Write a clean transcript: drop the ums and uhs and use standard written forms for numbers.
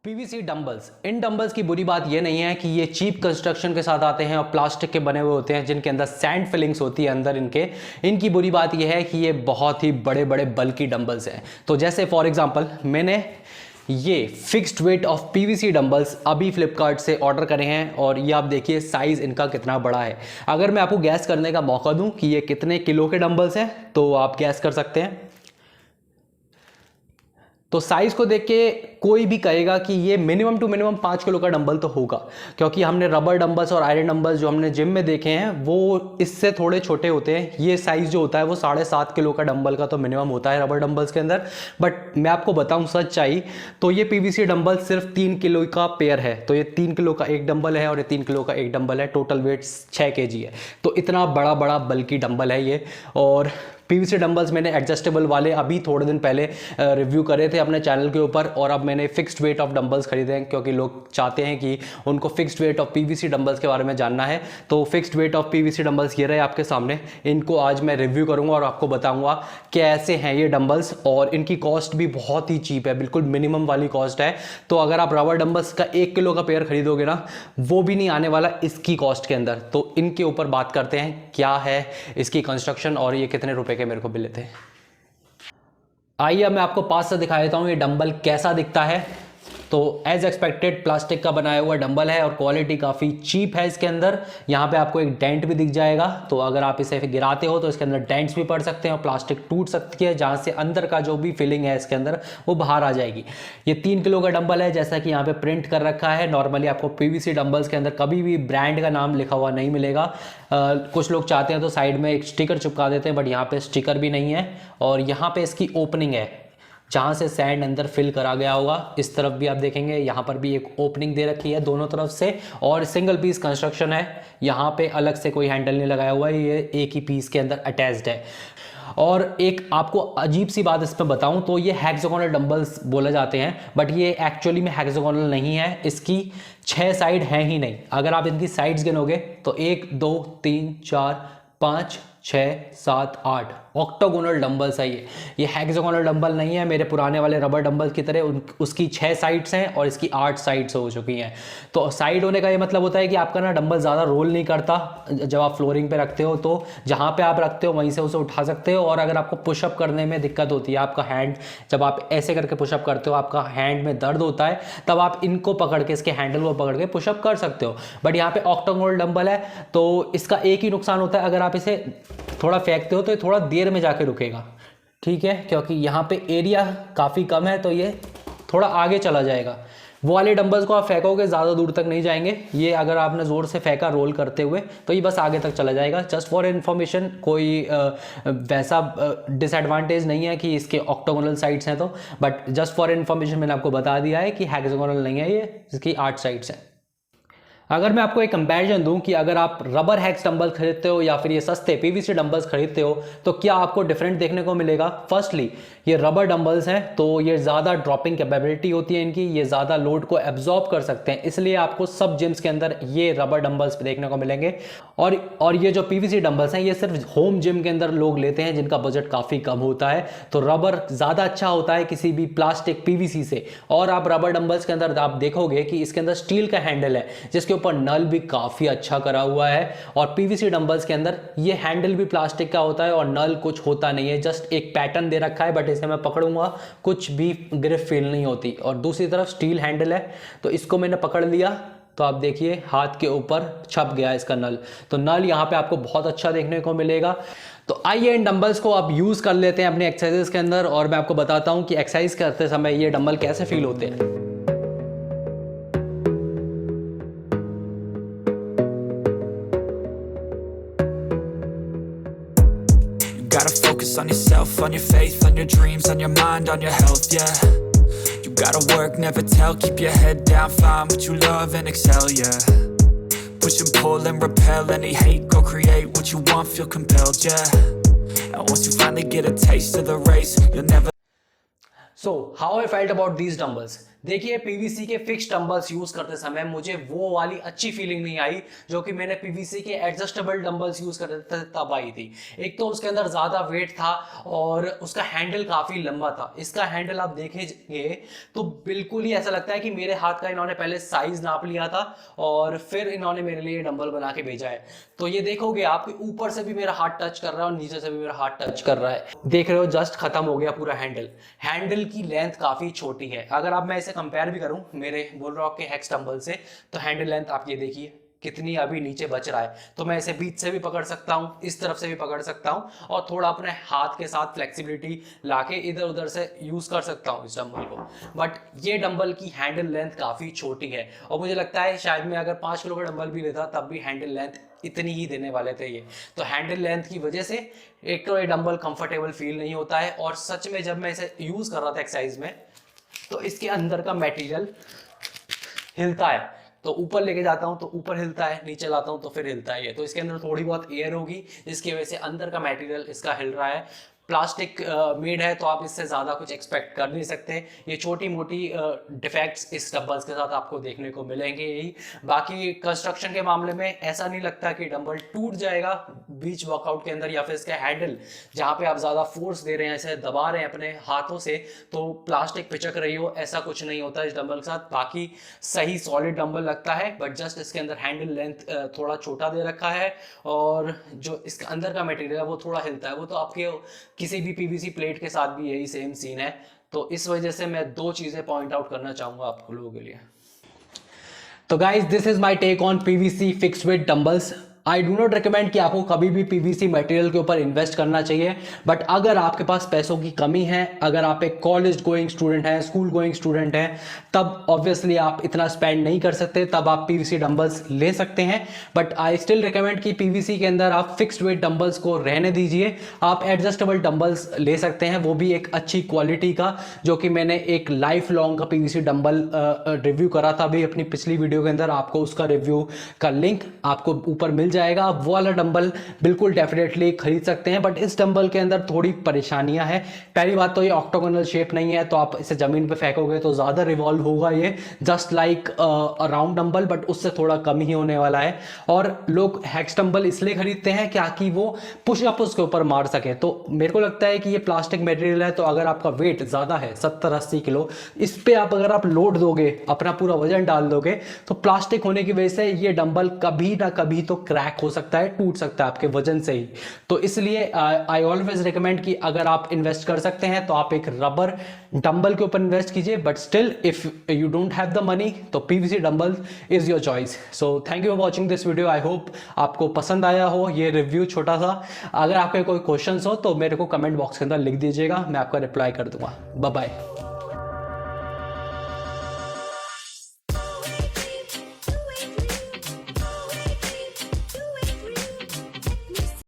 PVC dumbbells, इन dumbbells की बुरी बात ये नहीं है कि ये चीप कंस्ट्रक्शन के साथ आते हैं और प्लास्टिक के बने हुए होते हैं जिनके अंदर सैंड फिलिंग्स होती है अंदर इनकी बुरी बात ये है कि ये बहुत ही बड़े बड़े बल्की डंबल्स हैं। तो जैसे फॉर एग्जांपल मैंने ये fixed weight of PVC dumbbells अभी फ्लिपकार्ट से ऑर्डर करे हैं और ये आप देखिए साइज इनका कितना बड़ा है। अगर मैं आपको गैस करने का मौका दूं कि ये कितने किलो के डंबल्स हैं तो आप गैस कर सकते हैं। तो साइज को देख के कोई भी कहेगा कि ये मिनिमम टू मिनिमम 5 किलो का डंबल तो होगा, क्योंकि हमने रबर डंबल्स और आयरन डंबल्स जो हमने जिम में देखे हैं वो इससे थोड़े छोटे होते हैं। ये साइज जो होता है वो 7.5 किलो का डंबल का तो मिनिमम होता है रबर डंबल्स के अंदर। बट मैं आपको बताऊं सच्चाई, तो ये पीवीसी डंबल सिर्फ 3 किलो का पेयर है। तो ये 3 किलो का एक डंबल है और ये 3 किलो का एक डंबल है। टोटल वेट 6 kg है। तो इतना बड़ा बड़ा बल्कि डंबल है ये। और पीवीसी डंबल्स मैंने एडजस्टेबल वाले अभी थोड़े दिन पहले रिव्यू करे थे अपने चैनल के ऊपर, और अब मैंने फिक्स्ड वेट ऑफ डंबल्स खरीदे हैं क्योंकि लोग चाहते हैं कि उनको fixed weight of PVC dumbbells के बारे में जानना है। तो fixed weight of PVC dumbbells ये रहे आपके सामने। इनको आज मैं रिव्यू करूंगा और आपको बताऊंगा कैसे हैं ये डंबल्स, और इनकी कॉस्ट भी बहुत ही चीप है, बिल्कुल मिनिमम वाली कॉस्ट है। तो अगर आप रबर डंबल्स का 1 किलो का पेयर खरीदोगे ना, वो भी नहीं आने वाला इसकी कॉस्ट के अंदर। तो इनके ऊपर बात करते हैं क्या है इसकी कंस्ट्रक्शन और ये कितने रुपए के मेरे को मिले थे। आइए मैं आपको पास से दिखा देता हूं ये डंबल कैसा दिखता है। तो एज एक्सपेक्टेड प्लास्टिक का बनाया हुआ डंबल है और क्वालिटी काफ़ी चीप है इसके अंदर। यहाँ पे आपको एक डेंट भी दिख जाएगा, तो अगर आप इसे गिराते हो तो इसके अंदर डेंट्स भी पड़ सकते हैं और प्लास्टिक टूट सकती है, जहाँ से अंदर का जो भी फिलिंग है इसके अंदर वो बाहर आ जाएगी। ये 3 किलो का डंबल है जैसा कि यहाँ पे प्रिंट कर रखा है। नॉर्मली आपको पीवीसी डंबल्स के अंदर कभी भी ब्रांड का नाम लिखा हुआ नहीं मिलेगा। कुछ लोग चाहते हैं तो साइड में एक स्टिकर चिपका देते हैं, बट यहाँ पे स्टिकर भी नहीं है। और यहाँ पे इसकी ओपनिंग है जहाँ से सैंड अंदर फिल करा गया होगा। इस तरफ भी आप देखेंगे यहाँ पर भी एक ओपनिंग दे रखी है दोनों तरफ से, और सिंगल पीस कंस्ट्रक्शन है। यहाँ पे अलग से कोई हैंडल नहीं लगाया हुआ है, ये एक ही पीस के अंदर अटैच्ड है। और एक आपको अजीब सी बात इस पर बताऊं तो ये हेक्सागोनल डंबल्स बोले जाते हैं, बट ये एक्चुअली में हेक्सागोनल नहीं है। इसकी 6 साइड हैं ही नहीं। अगर आप इनकी साइड्स गिनोगे तो 1 2 3 4 5 6 7 8 ऑक्टोगोनल डंबल्स है ये हेक्सागोनल डंबल नहीं है मेरे पुराने वाले रबर डंबल की तरह। उसकी 6 साइड्स हैं और इसकी 8 साइड्स हो चुकी हैं। तो साइड होने का ये मतलब होता है कि आपका ना डंबल ज़्यादा रोल नहीं करता। जब आप फ्लोरिंग पे रखते हो तो जहाँ पे आप रखते हो वहीं से उसे उठा सकते हो। और अगर आपको पुशअप करने में दिक्कत होती है, आपका हैंड जब आप ऐसे करके पुशअप करते हो आपका हैंड में दर्द होता है, तब आप इनको पकड़ के, इसके हैंडल को पकड़ के पुशअप कर सकते हो। बट यहाँ पे ऑक्टोगोनल डंबल है तो इसका एक ही नुकसान होता है, अगर आप इसे थोड़ा फेंकते हो तो ये थोड़ा देर में जाके रुकेगा, ठीक है, क्योंकि यहाँ पे एरिया काफ़ी कम है तो ये थोड़ा आगे चला जाएगा। वो वाले डंबल्स को आप फेंकोगे ज़्यादा दूर तक नहीं जाएंगे। ये अगर आपने ज़ोर से फेंका रोल करते हुए तो ये बस आगे तक चला जाएगा। जस्ट फॉर इन्फॉर्मेशन, कोई वैसा डिसएडवांटेज नहीं है कि इसके ऑक्टोगोनल साइड्स हैं तो, बट जस्ट फॉर इन्फॉर्मेशन मैंने आपको बता दिया है कि हेक्सागोनल नहीं है ये, इसकी 8 साइड्स हैं। अगर मैं आपको एक कंपैरिजन दूं कि अगर आप रबर हैक्स डंबल खरीदते हो या फिर ये सस्ते पीवीसी डंबल्स खरीदते हो तो क्या आपको डिफरेंट देखने को मिलेगा। फर्स्टली ये रबर डंबल्स हैं तो ये ज़्यादा ड्रॉपिंग कैपेबिलिटी होती है इनकी, ये ज़्यादा लोड को एब्जॉर्ब कर सकते हैं, इसलिए आपको सब जिम्स के अंदर ये रबर डंबल्स देखने को मिलेंगे। और ये जो पीवीसी डंबल्स हैं ये सिर्फ होम जिम के अंदर लोग लेते हैं जिनका बजट काफ़ी कम होता है। तो रबर ज़्यादा अच्छा होता है किसी भी प्लास्टिक पीवीसी से। और आप रबर डंबल्स के अंदर आप देखोगे कि इसके अंदर स्टील का हैंडल है जिसके ऊपर नल भी काफी अच्छा करा हुआ है। और पीवीसी डंबल्स के अंदर ये हैंडल भी प्लास्टिक का होता है और नल कुछ होता नहीं है, जस्ट एक पैटर्न दे रखा है, बट इसे मैं पकड़ूंगा कुछ भी ग्रिप फील नहीं होती। और दूसरी तरफ स्टील हैंडल है तो इसको मैंने पकड़ लिया तो आप देखिए हाथ के ऊपर छप गया इसका नल। तो नल यहाँ पे आपको बहुत अच्छा देखने को मिलेगा। तो आइए इन डंबल्स को आप यूज कर लेते हैं अपने एक्सरसाइज के अंदर, और मैं आपको बताता हूँ कि एक्सरसाइज करते समय ये डंबल कैसे फील होते हैं। Gotta focus on yourself, on your faith, on your dreams, on your mind, on your health, yeah. You gotta work, never tell, keep your head down, find what you love and excel, yeah. Push and pull and repel any hate, go create what you want, feel compelled, yeah. And once you finally get a taste of the race, you'll never. So how I felt about these dumbbells? देखिए PVC के fix dumbbells use करते समय मुझे वो वाली अच्छी feeling नहीं आई जो कि मैंने पीवीसी के एडजस्टेबल डंबल्स यूज करते थे तब आई थी। एक तो उसके अंदर ज्यादा वेट था और उसका हैंडल काफी लंबा था। इसका हैंडल आप देखेंगे तो बिल्कुल ही ऐसा लगता है कि मेरे हाथ का इन्होंने पहले साइज नाप लिया था और फिर इन्होंने मेरे लिए डंबल बना के भेजा है। तो ये देखोगे आपके ऊपर से भी मेरा हाथ टच कर रहा है और नीचे से भी मेरा हाथ टच कर रहा है। देख रहे हो जस्ट खत्म हो गया पूरा हैंडल की लेंथ काफी छोटी है। अगर आप मैं इसे कंपेयर भी करूं मेरे बुलरॉक के हेक्स डंबल से तो हैंडल लेंथ आप ये देखिए कितनी अभी नीचे बच रहा है। तो मैं इसे बीच से भी पकड़ सकता हूँ, इस तरफ से भी पकड़ सकता हूँ और थोड़ा अपने हाथ के साथ फ्लेक्सिबिलिटी लाके इधर उधर से यूज कर सकता हूँ इस डंबल को। बट ये डंबल की हैंडल लेंथ काफी छोटी है और मुझे लगता है शायद मैं अगर 5 किलो का डंबल भी लेता तब भी हैंडल लेंथ इतनी ही देने वाले थे ये। तो हैंडल लेंथ की वजह से एक तो ये डंबल कंफर्टेबल फील नहीं होता है और सच में जब मैं इसे यूज कर रहा था एक्सरसाइज में तो इसके अंदर का मटेरियल हिलता है। तो ऊपर लेके जाता हूं तो ऊपर हिलता है, नीचे लाता हूं तो फिर हिलता है। तो इसके अंदर थोड़ी बहुत एयर होगी जिसकी वजह से अंदर का मटेरियल इसका हिल रहा है। प्लास्टिक मेड है तो आप इससे ज़्यादा कुछ एक्सपेक्ट कर नहीं सकते। ये छोटी मोटी डिफेक्ट्स इस डंबल्स के साथ आपको देखने को मिलेंगे यही। बाकी कंस्ट्रक्शन के मामले में ऐसा नहीं लगता कि डंबल टूट जाएगा बीच वर्कआउट के अंदर या फिर इसका हैंडल जहाँ पे आप ज़्यादा फोर्स दे रहे हैं, ऐसे दबा रहे हैं अपने हाथों से तो प्लास्टिक पिचक रही हो, ऐसा कुछ नहीं होता इस डंबल के साथ। बाकी सही सॉलिड डंबल लगता है बट जस्ट इसके अंदर हैंडल लेंथ थोड़ा छोटा दे रखा है और जो इसके अंदर का मटेरियल है वो थोड़ा हिलता है। वो तो आपके किसी भी पीवीसी प्लेट के साथ भी यही सेम सीन है। तो इस वजह से मैं 2 चीजें पॉइंट आउट करना चाहूंगा आप लोगों के लिए। तो guys this is my take on PVC fixed weight dumbbells. I do not recommend कि आपको कभी भी पीवीसी मटेरियल के ऊपर इन्वेस्ट करना चाहिए। बट अगर आपके पास पैसों की कमी है, अगर आप एक कॉलेज गोइंग स्टूडेंट हैं, स्कूल गोइंग स्टूडेंट हैं, तब ऑब्वियसली आप इतना स्पेंड नहीं कर सकते, तब आप पीवीसी डंबल्स ले सकते हैं। बट आई स्टिल रिकमेंड कि पीवीसी के अंदर आप फिक्स्ड वेट डंबल्स को रहने दीजिए। आप एडजस्टेबल डंबल्स ले सकते हैं, वो भी एक अच्छी क्वालिटी का, जो कि मैंने एक लाइफ लॉन्ग का पीवीसी डंबल रिव्यू करा था अभी अपनी पिछली वीडियो के अंदर। आपको उसका रिव्यू का लिंक आपको ऊपर मिल जाएगा। आप वो वाला डंबल बिल्कुल डेफिनेटली खरीद सकते हैं। बट इस डंबल के अंदर थोड़ी परेशानियां हैं। पहली बात तो ये ऑक्टोगोनल शेप नहीं है, तो आप इसे जमीन पे फेंकोगे तो ज्यादा रिवॉल्व होगा ये, just like round dumbbell, but उससे थोड़ा कम ही होने वाला है। और लोग हेक्स डंबल इसलिए खरीदते हैं कि वो पुश अप उसके ऊपर मार सके। तो मेरे को लगता है कि ये प्लास्टिक मटेरियल है, तो अगर आपका वेट ज्यादा है 70-80 किलो, इस पे अगर आप लोड दोगे, अपना पूरा वजन डाल दोगे, तो प्लास्टिक होने की वजह से ये डंबल कभी ना कभी तो क्रैक हो सकता है, टूट सकता है आपके वजन से ही। तो इसलिए आई ऑलवेज रिकमेंड कि अगर आप इन्वेस्ट कर सकते हैं तो आप एक रबर डंबल के ऊपर इन्वेस्ट कीजिए। But still if you don't have the money तो PVC dumbbell is your choice. So thank you for watching this video. I hope आपको पसंद आया हो ये रिव्यू छोटा सा। अगर आपके कोई क्वेश्चंस हो तो मेरे को कमेंट बॉक्स के अंदर लिख दीजिएगा, मैं आपका रिप्लाई कर दूंगा। Bye bye.